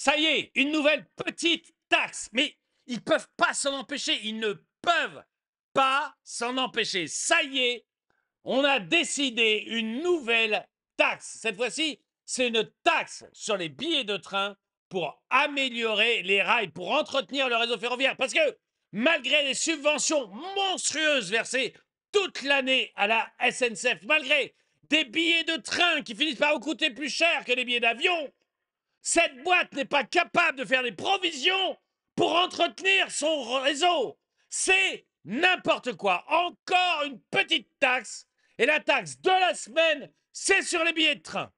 Ça y est, une nouvelle petite taxe. Mais ils ne peuvent pas s'en empêcher. Ils ne peuvent pas s'en empêcher. Ça y est, on a décidé une nouvelle taxe. Cette fois-ci, c'est une taxe sur les billets de train pour améliorer les rails, pour entretenir le réseau ferroviaire. Parce que malgré les subventions monstrueuses versées toute l'année à la SNCF, malgré des billets de train qui finissent par vous coûter plus cher que les billets d'avion, cette boîte n'est pas capable de faire des provisions pour entretenir son réseau. C'est n'importe quoi. Encore une petite taxe. Et la taxe de la semaine, c'est sur les billets de train.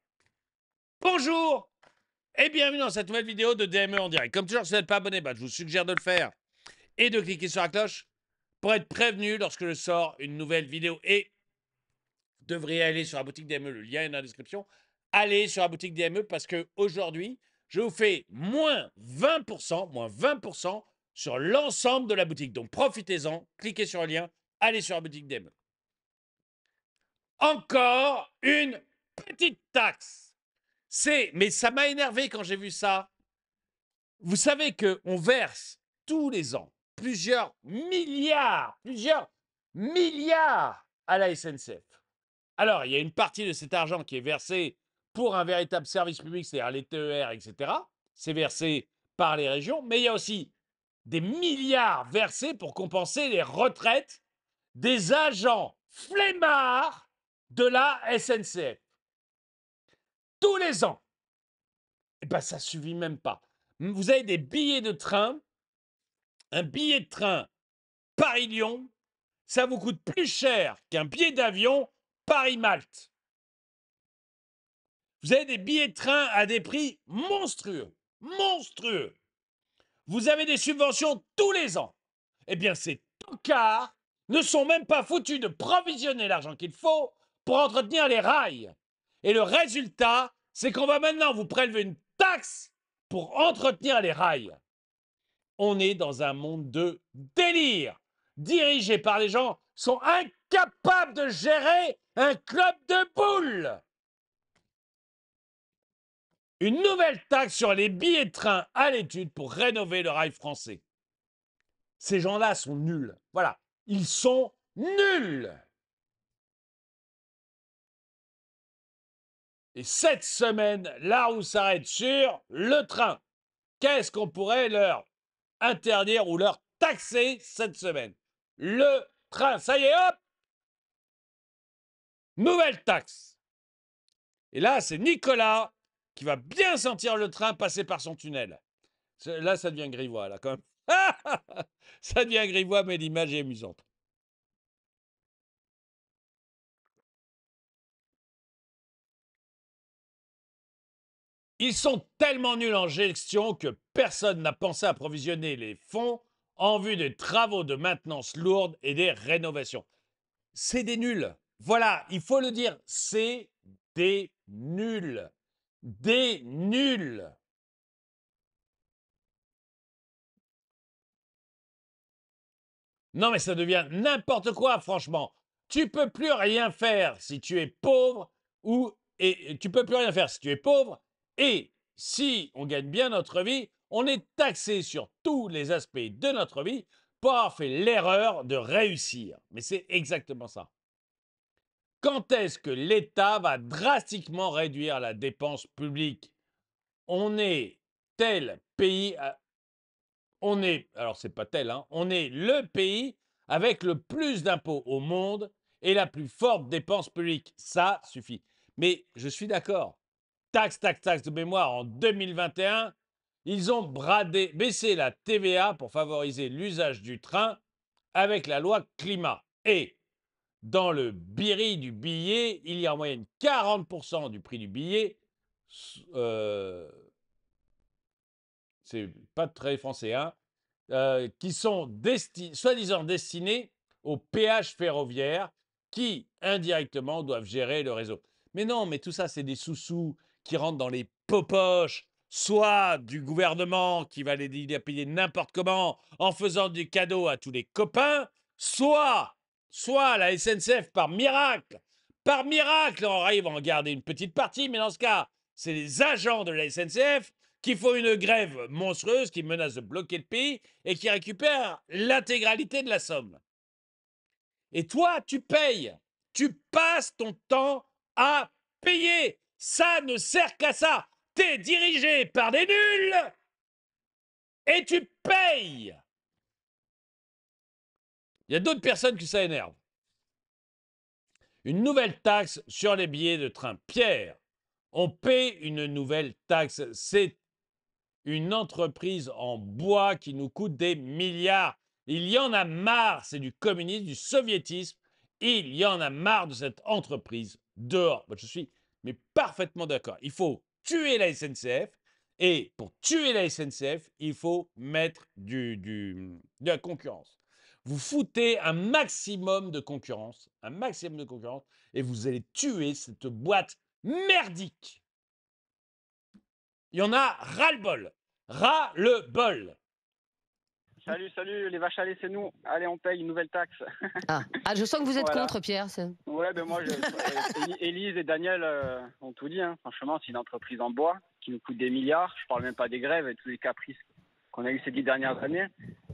Bonjour et bienvenue dans cette nouvelle vidéo de DME en direct. Comme toujours, si vous n'êtes pas abonné, je vous suggère de le faire et de cliquer sur la cloche pour être prévenu lorsque je sors une nouvelle vidéo. Et vous devriez aller sur la boutique DME, le lien est dans la description. Allez sur la boutique DME parce qu'aujourd'hui, je vous fais moins 20% sur l'ensemble de la boutique. Donc profitez-en, cliquez sur le lien, allez sur la boutique DME. Encore une petite taxe. Mais ça m'a énervé quand j'ai vu ça. Vous savez qu'on verse tous les ans plusieurs milliards à la SNCF. Alors, il y a une partie de cet argent qui est versé pour un véritable service public, c'est-à-dire les TER, etc. C'est versé par les régions, mais il y a aussi des milliards versés pour compenser les retraites des agents flemmards de la SNCF. Tous les ans. Eh bien, ça ne suffit même pas. Vous avez des billets de train, un billet de train Paris-Lyon, ça vous coûte plus cher qu'un billet d'avion Paris-Malte. Vous avez des billets de train à des prix monstrueux. Monstrueux. Vous avez des subventions tous les ans. Eh bien, ces tocards ne sont même pas foutus de provisionner l'argent qu'il faut pour entretenir les rails. Et le résultat, c'est qu'on va maintenant vous prélever une taxe pour entretenir les rails. On est dans un monde de délire, dirigé par des gens qui sont incapables de gérer un club de boules. Une nouvelle taxe sur les billets de train à l'étude pour rénover le rail français. Ces gens-là sont nuls. Voilà, ils sont nuls. Et cette semaine, la roue s'arrête sur le train. Qu'est-ce qu'on pourrait leur interdire ou leur taxer cette semaine? Le train, ça y est, hop! Nouvelle taxe. Et là, c'est Nicolas qui va bien sentir le train passer par son tunnel. Là, ça devient grivois, là, quand même. Ça devient grivois, mais l'image est amusante. Ils sont tellement nuls en gestion que personne n'a pensé à provisionner les fonds en vue des travaux de maintenance lourde et des rénovations. C'est des nuls. Voilà, il faut le dire, c'est des nuls. Des nuls. Non, mais ça devient n'importe quoi, franchement. Tu peux plus rien faire si tu es pauvre et tu peux plus rien faire si tu es pauvre. Et si on gagne bien notre vie, on est taxé sur tous les aspects de notre vie pour avoir fait l'erreur de réussir. Mais c'est exactement ça. Quand est-ce que l'État va drastiquement réduire la dépense publique? On est tel pays, alors c'est pas tel, hein, on est le pays avec le plus d'impôts au monde et la plus forte dépense publique. Ça suffit. Mais je suis d'accord. Taxe de mémoire en 2021, ils ont baissé la TVA pour favoriser l'usage du train avec la loi climat. Et dans le BIRI du billet, il y a en moyenne 40% du prix du billet. C'est pas très français, hein, qui sont soi-disant destinés aux péages ferroviaires qui, indirectement, doivent gérer le réseau. Mais non, mais tout ça, c'est des sous-sous qui rentrent dans les poches, soit du gouvernement qui va les payer n'importe comment en faisant du cadeau à tous les copains, soit la SNCF par miracle. Par miracle, on arrive à en garder une petite partie, mais dans ce cas, c'est les agents de la SNCF qui font une grève monstrueuse, qui menace de bloquer le pays et qui récupèrent l'intégralité de la somme. Et toi, tu payes. Tu passes ton temps à payer. Ça ne sert qu'à ça. T'es dirigé par des nuls et tu payes. Il y a d'autres personnes que ça énerve. Une nouvelle taxe sur les billets de train. Pierre, on paie une nouvelle taxe. C'est une entreprise en bois qui nous coûte des milliards. Il y en a marre, c'est du communisme, du soviétisme. Il y en a marre de cette entreprise dehors. Je suis mais parfaitement d'accord. Il faut tuer la SNCF et pour tuer la SNCF, il faut mettre de la concurrence. Vous foutez un maximum de concurrence, et vous allez tuer cette boîte merdique. Il y en a ras-le-bol. Ras-le-bol. Salut, les vaches à lait, c'est nous. Allez, on paye une nouvelle taxe. Je sens que vous êtes Voilà. contre, Pierre. Ouais, ben moi, Élise et Daniel ont tout dit. Hein. Franchement, c'est une entreprise en bois qui nous coûte des milliards. Je parle même pas des grèves et tous les caprices qu'on a eu ces 10 dernières années.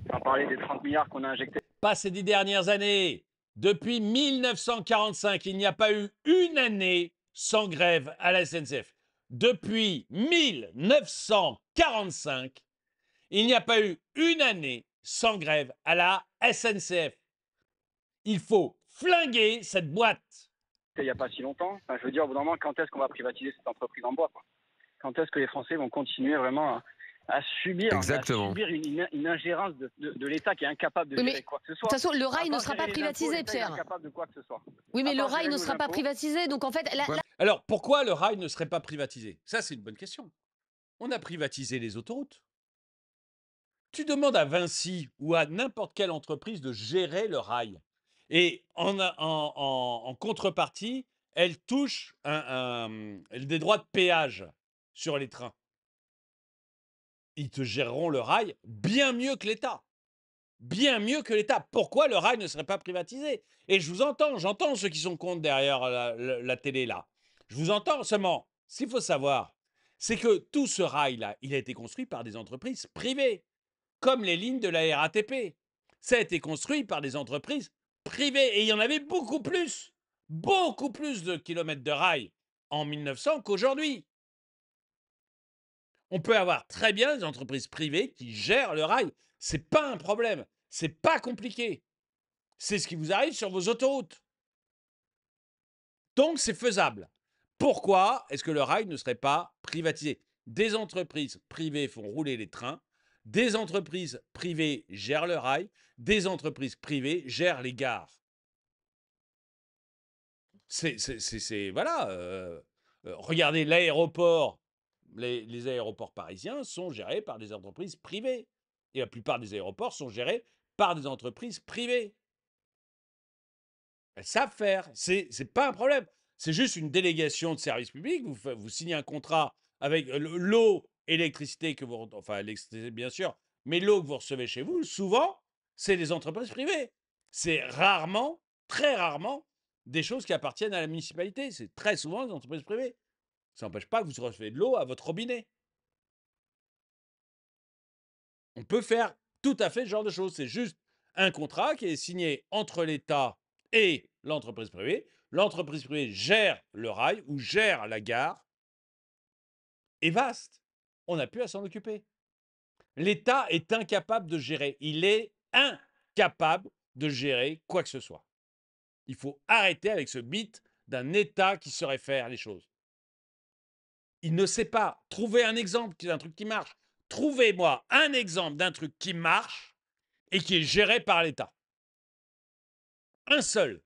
Sans parler des 30 milliards qu'on a injectés. Pas ces 10 dernières années. Depuis 1945, il n'y a pas eu une année sans grève à la SNCF. Depuis 1945, il n'y a pas eu une année sans grève à la SNCF. Il faut flinguer cette boîte. Il n'y a pas si longtemps. Enfin, je veux dire, au bout d'un moment, quand est-ce qu'on va privatiser cette entreprise en bois, quoi? Quand est-ce que les Français vont continuer vraiment à subir une ingérence de l'État qui est incapable de gérer quoi que ce soit? De toute façon, le rail ne sera pas privatisé, Pierre. Incapable de quoi que ce soit. Oui, mais le rail ne sera pas privatisé. Donc en fait, Alors, pourquoi le rail ne serait pas privatisé? Ça, c'est une bonne question. On a privatisé les autoroutes. Tu demandes à Vinci ou à n'importe quelle entreprise de gérer le rail. Et en contrepartie, elle touche des droits de péage sur les trains. Ils te géreront le rail bien mieux que l'État. Bien mieux que l'État. Pourquoi le rail ne serait pas privatisé? Et je vous entends, j'entends ceux qui sont contre derrière la télé là. Je vous entends seulement. Ce qu'il faut savoir, c'est que tout ce rail-là, il a été construit par des entreprises privées, comme les lignes de la RATP. Ça a été construit par des entreprises privées. Et il y en avait beaucoup plus de kilomètres de rail en 1900 qu'aujourd'hui. On peut avoir très bien des entreprises privées qui gèrent le rail. C'est pas un problème. C'est pas compliqué. C'est ce qui vous arrive sur vos autoroutes. Donc, c'est faisable. Pourquoi est-ce que le rail ne serait pas privatisé? Des entreprises privées font rouler les trains, des entreprises privées gèrent le rail, des entreprises privées gèrent les gares. Voilà. Regardez l'aéroport. Les aéroports parisiens sont gérés par des entreprises privées. Et la plupart des aéroports sont gérés par des entreprises privées. Elles savent faire. C'est pas un problème. C'est juste une délégation de service public. Vous signez un contrat avec l'eau et l'électricité que vous... Enfin, l'électricité, bien sûr. Mais l'eau que vous recevez chez vous, souvent, c'est des entreprises privées. C'est rarement, très rarement, des choses qui appartiennent à la municipalité. C'est très souvent des entreprises privées. Ça n'empêche pas que vous recevez de l'eau à votre robinet. On peut faire tout à fait ce genre de choses. C'est juste un contrat qui est signé entre l'État et l'entreprise privée. L'entreprise privée gère le rail ou gère la gare. Et vaste. On n'a plus à s'en occuper. L'État est incapable de gérer. Il est incapable de gérer quoi que ce soit. Il faut arrêter avec ce mythe d'un État qui saurait faire les choses. Il ne sait pas. Trouvez un exemple d'un truc qui marche. Trouvez-moi un exemple d'un truc qui marche et qui est géré par l'État. Un seul.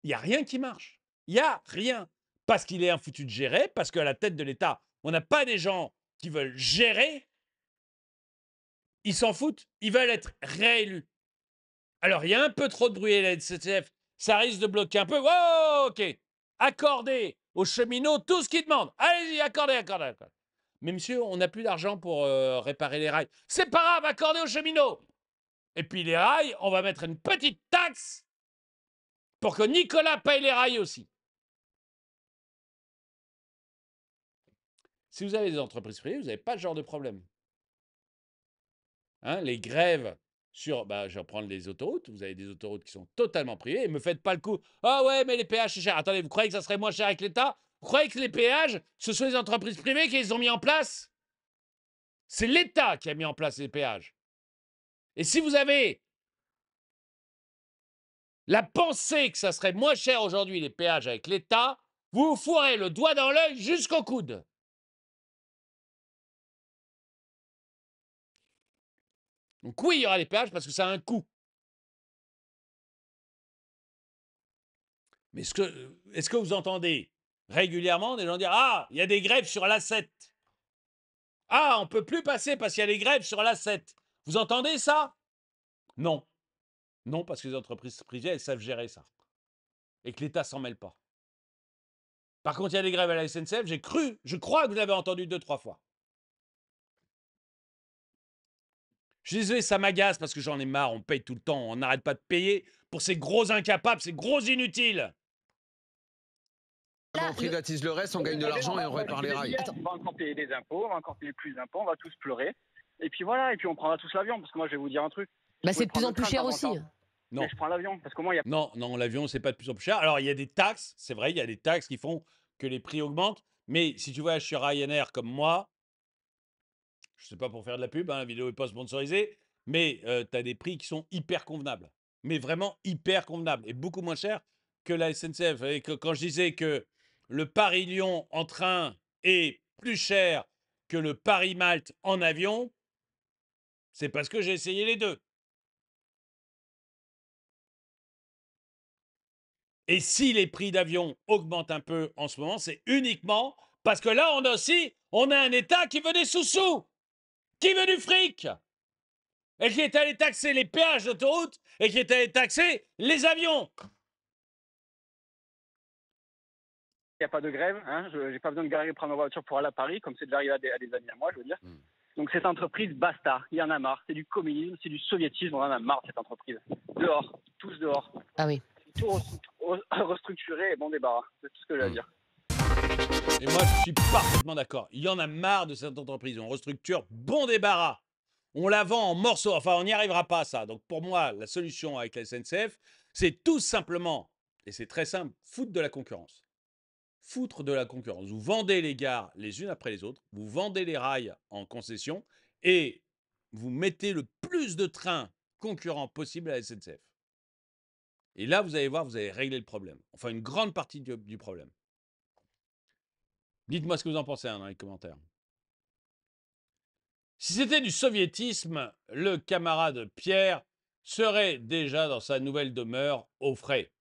Il n'y a rien qui marche. Il n'y a rien. Parce qu'il est infoutu de gérer, parce qu'à la tête de l'État, on n'a pas des gens qui veulent gérer. Ils s'en foutent. Ils veulent être réélus. Alors, il y a un peu trop de bruit à la SNCF. Ça risque de bloquer un peu. Oh, ok. Accordez aux cheminots tout ce qu'ils demandent. Allez-y, accordez. Mais monsieur, on n'a plus d'argent pour réparer les rails. C'est pas grave, accordez aux cheminots. Et puis les rails, on va mettre une petite taxe pour que Nicolas paye les rails aussi. Si vous avez des entreprises privées, vous n'avez pas ce genre de problème. Hein, les grèves sur, je vais prendre les autoroutes, vous avez des autoroutes qui sont totalement privées, et me faites pas le coup, ah ouais, mais les péages, c'est cher. Attendez, vous croyez que ça serait moins cher avec l'État? Vous croyez que les péages, ce sont les entreprises privées qui les ont mis en place? C'est l'État qui a mis en place les péages. Et si vous avez la pensée que ça serait moins cher aujourd'hui les péages avec l'État, vous vous fourrez le doigt dans l'œil jusqu'au coude. Donc oui, il y aura les péages parce que ça a un coût. Mais est-ce que vous entendez régulièrement des gens dire « Ah, il y a des grèves sur l'A7 ». Ah, on ne peut plus passer parce qu'il y a des grèves sur l'A7. Vous entendez ça? Non. Non, parce que les entreprises privées, elles savent gérer ça. Et que l'État s'en mêle pas. Par contre, il y a des grèves à la SNCF, je crois que vous l'avez entendu 2-3 fois. Je suis désolé, ça m'agace parce que j'en ai marre, on paye tout le temps, on n'arrête pas de payer pour ces gros incapables, ces gros inutiles. Là, On privatise le reste, on gagne de l'argent et on répare les rails. On va encore payer des impôts, on va encore payer plus d'impôts, on va tous pleurer. Et puis voilà, et puis on prendra tous l'avion, parce que moi je vais vous dire un truc. c'est de plus en plus cher aussi. Non. Mais je prends l'avion, parce qu'au moins il y a... Non, l'avion, c'est pas de plus en plus cher. Alors, il y a des taxes, c'est vrai, il y a des taxes qui font que les prix augmentent. Mais si tu voyages sur Ryanair comme moi, je sais pas pour faire de la pub, la vidéo n'est pas sponsorisée, mais tu as des prix qui sont hyper convenables. Mais vraiment hyper convenables et beaucoup moins chers que la SNCF. Et quand je disais que le Paris-Lyon en train est plus cher que le Paris-Malte en avion, c'est parce que j'ai essayé les deux. Et si les prix d'avion augmentent un peu en ce moment, c'est uniquement parce que là, on a un État qui veut des sous-sous, qui veut du fric, et qui est allé taxer les péages d'autoroute et qui est allé taxer les avions. Il n'y a pas de grève, hein, je n'ai pas besoin de garer prendre ma voiture pour aller à Paris, comme c'est déjà arrivé à des amis à moi, je veux dire. Donc cette entreprise, basta, il y en a marre, c'est du communisme, c'est du soviétisme, on en a marre de cette entreprise. Dehors, tous dehors. Ah oui. Tout restructuré et bon débarras, c'est tout ce que j'ai à dire. Et moi, je suis parfaitement d'accord. Il y en a marre de cette entreprise. On restructure, bon débarras. On la vend en morceaux. Enfin, on n'y arrivera pas à ça. Donc pour moi, la solution avec la SNCF, c'est tout simplement, et c'est très simple, foutre de la concurrence. Foutre de la concurrence. Vous vendez les gares les unes après les autres, vous vendez les rails en concession et vous mettez le plus de trains concurrents possible à la SNCF. Et là, vous allez voir, vous allez régler le problème. Enfin, une grande partie du problème. Dites-moi ce que vous en pensez dans les commentaires. Si c'était du soviétisme, le camarade Pierre serait déjà dans sa nouvelle demeure au frais.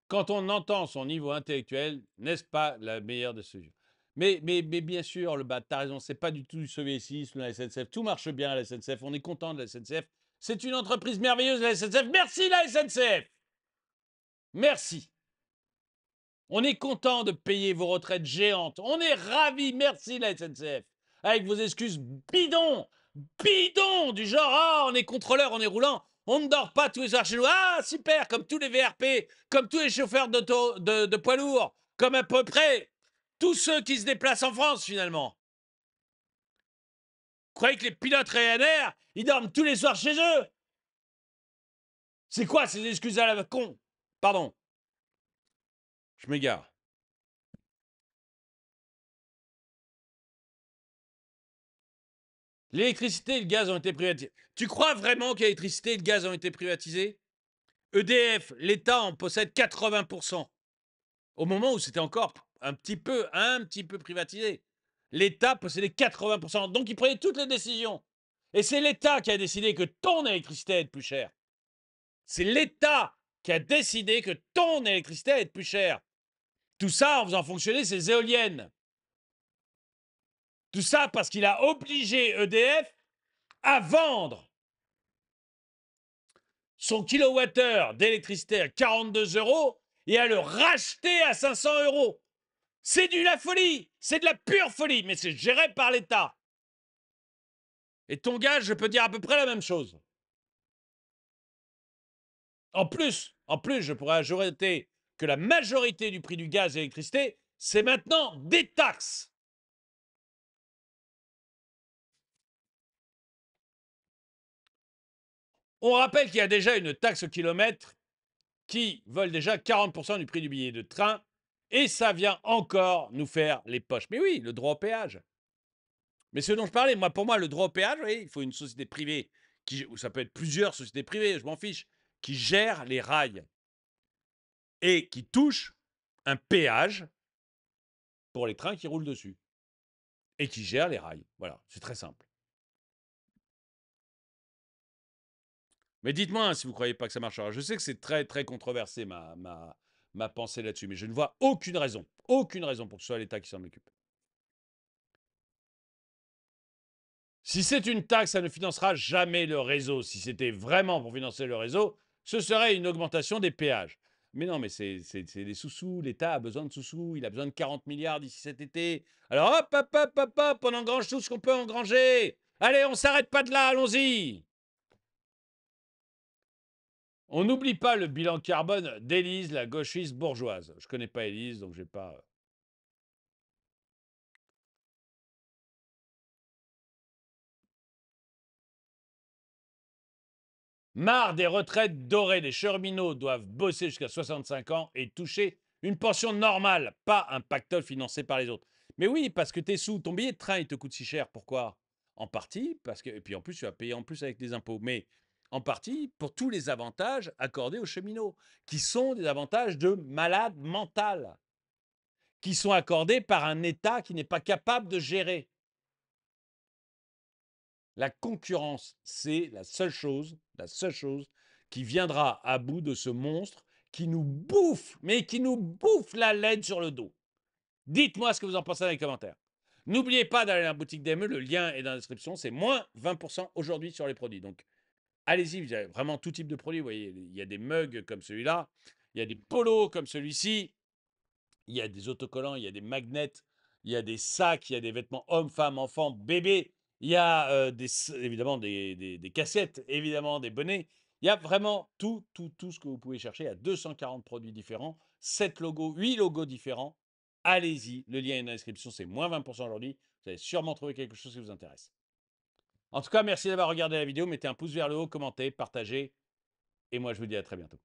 Quand on entend son niveau intellectuel, n'est-ce pas la meilleure des solutions? Mais bien sûr, t'as raison, c'est pas du tout du soviétisme, la SNCF. Tout marche bien à la SNCF, on est content de la SNCF. C'est une entreprise merveilleuse, la SNCF. Merci la SNCF! Merci. On est content de payer vos retraites géantes. On est ravis. Merci la SNCF. Avec vos excuses bidons, du genre « Ah, on est contrôleur, on est roulant, on ne dort pas tous les soirs chez nous. Ah, super, comme tous les VRP, comme tous les chauffeurs de poids lourds, comme à peu près tous ceux qui se déplacent en France finalement. » Vous croyez que les pilotes Ryanair, ils dorment tous les soirs chez eux? C'est quoi ces excuses à la con? Pardon. Je m'égare. L'électricité et le gaz ont été privatisés. Tu crois vraiment que l'électricité et le gaz ont été privatisés? EDF, l'État en possède 80%. Au moment où c'était encore un petit peu privatisé. L'État possédait 80%. Donc il prenait toutes les décisions. Et c'est l'État qui a décidé que ton électricité allait être plus chère. C'est l'État qui a décidé que ton électricité allait être plus chère. Tout ça en faisant fonctionner ses éoliennes. Tout ça parce qu'il a obligé EDF à vendre son kilowattheure d'électricité à 42 € et à le racheter à 500 €. C'est de la folie, c'est de la pure folie, mais c'est géré par l'État. Et ton gaz, je peux dire à peu près la même chose. En plus, je pourrais ajouter que la majorité du prix du gaz et de l'électricité, c'est maintenant des taxes. On rappelle qu'il y a déjà une taxe au kilomètre qui vole déjà 40% du prix du billet de train et ça vient encore nous faire les poches. Mais oui, le droit au péage. Mais ce dont je parlais, moi, pour moi, le droit au péage, oui, il faut une société privée, ou ça peut être plusieurs sociétés privées, je m'en fiche, qui gèrent les rails et qui touchent un péage pour les trains qui roulent dessus et qui gèrent les rails. Voilà, c'est très simple. Mais dites-moi si vous ne croyez pas que ça marchera. Je sais que c'est très, très controversé, ma pensée là-dessus, mais je ne vois aucune raison pour que ce soit l'État qui s'en occupe. Si c'est une taxe, ça ne financera jamais le réseau. Si c'était vraiment pour financer le réseau, ce serait une augmentation des péages. Mais non, mais c'est des sous-sous. L'État a besoin de sous-sous. Il a besoin de 40 milliards d'ici cet été. Alors hop, hop, hop, hop, hop, on engrange tout ce qu'on peut engranger. Allez, on s'arrête pas de là, allons-y. On n'oublie pas le bilan carbone d'Élise, la gauchiste bourgeoise. Je connais pas Élise, donc j'ai pas... Marre des retraites dorées. Les cheminots doivent bosser jusqu'à 65 ans et toucher une pension normale, pas un pactole financé par les autres. Mais oui, parce que tes sous, ton billet de train, il te coûte si cher. Pourquoi? En partie, parce que, et puis en plus, tu vas payer en plus avec des impôts. Mais en partie, pour tous les avantages accordés aux cheminots, qui sont des avantages de malade mental, qui sont accordés par un État qui n'est pas capable de gérer. La concurrence, c'est la seule chose qui viendra à bout de ce monstre qui nous bouffe, mais qui nous bouffe la laine sur le dos. Dites-moi ce que vous en pensez dans les commentaires. N'oubliez pas d'aller dans la boutique DME, le lien est dans la description, c'est moins 20% aujourd'hui sur les produits. Donc allez-y, vous avez vraiment tout type de produits. Vous voyez, il y a des mugs comme celui-là, il y a des polos comme celui-ci, il y a des autocollants, il y a des magnets, il y a des sacs, il y a des vêtements hommes, femmes, enfants, bébés. Il y a évidemment des casquettes, évidemment des bonnets. Il y a vraiment tout ce que vous pouvez chercher. Il y a 240 produits différents, 7 logos, 8 logos différents. Allez-y, le lien est dans la description, c'est moins 20% aujourd'hui. Vous allez sûrement trouver quelque chose qui vous intéresse. En tout cas, merci d'avoir regardé la vidéo. Mettez un pouce vers le haut, commentez, partagez. Et moi, je vous dis à très bientôt.